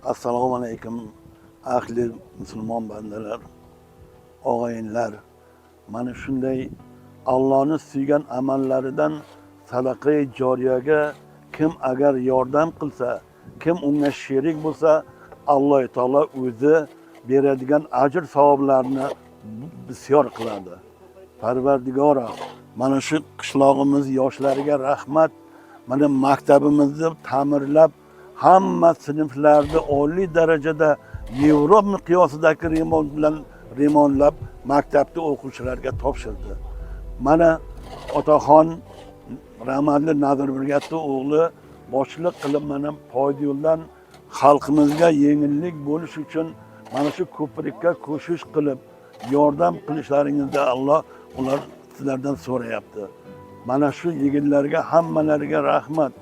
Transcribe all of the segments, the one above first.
Assalomu alaykum, ahli musulmon bandalar, og'ayinlar. Mana shunday Allohning suygan amallaridan sadaqa-i joriyaga kim agar yordam qilsa, kim unga sherik bo'lsa, Alloh taolo o'zi beradigan ajr savoblarni bisyor qiladi. Parvardigoro, mana shu qishlog'imiz yoshlariga rahmat. Mana maktabimizni ta'mirlab, hamma sinflarda oliy darajada Yevropa miqyosidagi remont bilan remontlab maktabda o'quvchilarga topshirdi. Mana otaxon rahmatli Nazirbergatov o'g'li boshchilik qilib mana foyda yo'ldan xalqimizga yengillik bo'lish uchun mana shu ko'prikka ko'shish qilib yordam qilishlaringizni Alloh ular sizlardan so'rayapti. Mana shu yigitlarga hammalariga rahmat.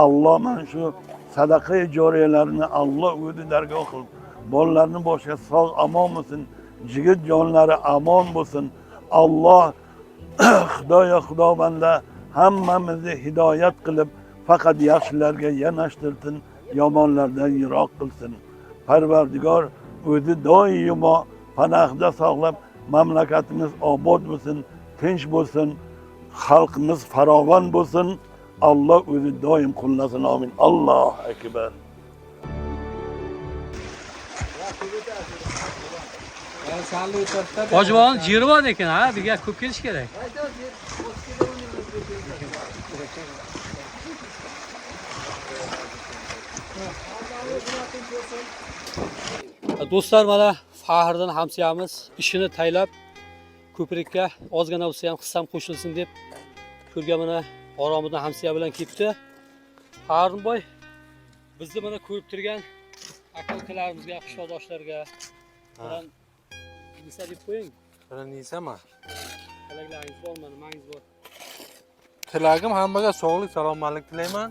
Alloh mana shu sadaqa-i joriyalarini Alloh o'zi dargoh qilib, bolalarni boshqa sog' amon bo'lsin, jigit jonlari amon bo'lsin. Alloh Xudobanda hammamizni hidoyat qilib, faqat yaxshilarga yanashtirsin, yomonlardan yiroq qilsin. Parvardigor o'zi doimo panohda saqlab, mamlakatimiz obod bo'lsin, tinch bo'lsin, xalqimiz farovon bo'lsin. Alloh o'zi doim qo'llasin. Amin. Allohu akbar. Hojibon jiri bor ekan, ha, bizga ko'p kelish kerak. Do'stlar, mana Faxriddin hamsiyamiz ishini taylab ko'prikka ozgina bo'lsa ham hissam qo'shilsin deb ko'rga mana oromizdan hamsiya bilan ketdi. Faxriddin boy, bizni mana ko'rib turgan aka-ukalarimizga, qishloqdoshlarga bilan nisa deb qo'ying. Bilan nisama? Tilaklaringiz bormi, nimangiz bor? Tilagim hammaga sog'lik, salomatlik tilayman.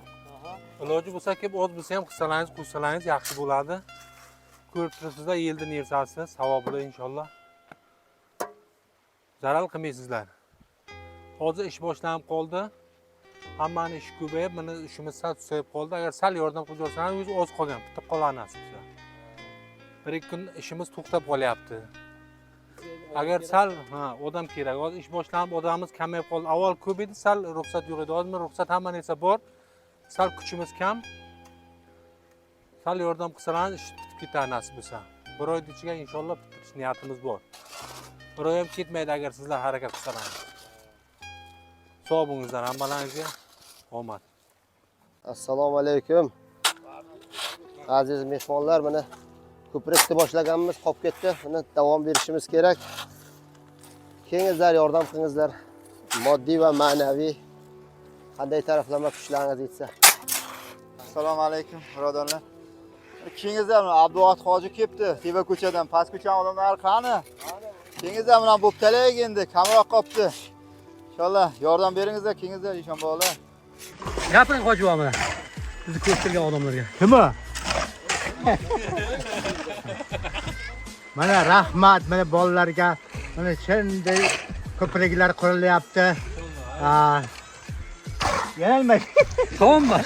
Iloji bo'lsa kelib oz bo'lsa ham qilsalaringiz, qo'shsalaringiz yaxshi bo'ladi. Ko'rib turibsizlar, yilda nersasi, savobli inshaalloh. Zarar qilmaysizlar. Hozir ish boshlanib qoldi. Hammani ish ko'payib, mana ishimiz sal susayib qoldi. Agar sal yordam qilib bersangiz, o'zi oz qolgan, bitib qolar nasib bo'lsa. 1-2 kun ishimiz to'xtab qolyapti. Agar sal, odam kerak. Hozir ish boshlanib, odamimiz kamayib qoldi. Avval ko'p edi, sal ruxsat yo'q edi. Hozir ruxsat hamma narsa bor. Sal kuchimiz kam. Sal yordam qilsalaringiz, ish bitib ketar nasib bo'lsa. 1 oy ichiga inshaalloh bitirish niyatimiz bor. 1 oy ham ketmaydi agar sizlar harakat qilsalaringiz. Sog' bo'linglar, hammalaringizga omad. Assalomu alaykum. Aziz mehmonlar, mana ko'prikni boshlaganimiz qolib ketdi. Buni davom berishimiz kerak. Kelingizlar, yordam qilingizlar. Moddiy va ma'naviy qanday taraflama kuchlaringiz yetsa. Assalomu alaykum, birodarlar. Kengizlar, Abduvat hoji kelibdi. Teva ko'chadan, past ko'chadan odamlar qani? Kengizlar bilan bo'p talaylik endi, kamroq qopti. İnşallah yordam beringizlar, kengizlar, ishonbolar. Gapiring hojibon bilan. Bizni ko'rib turgan odamlarga. Kim o? Mana rahmat, mana bolalarga, mana shunday ko'priklar qurilyapti. Yanılmayın. Tamam mı?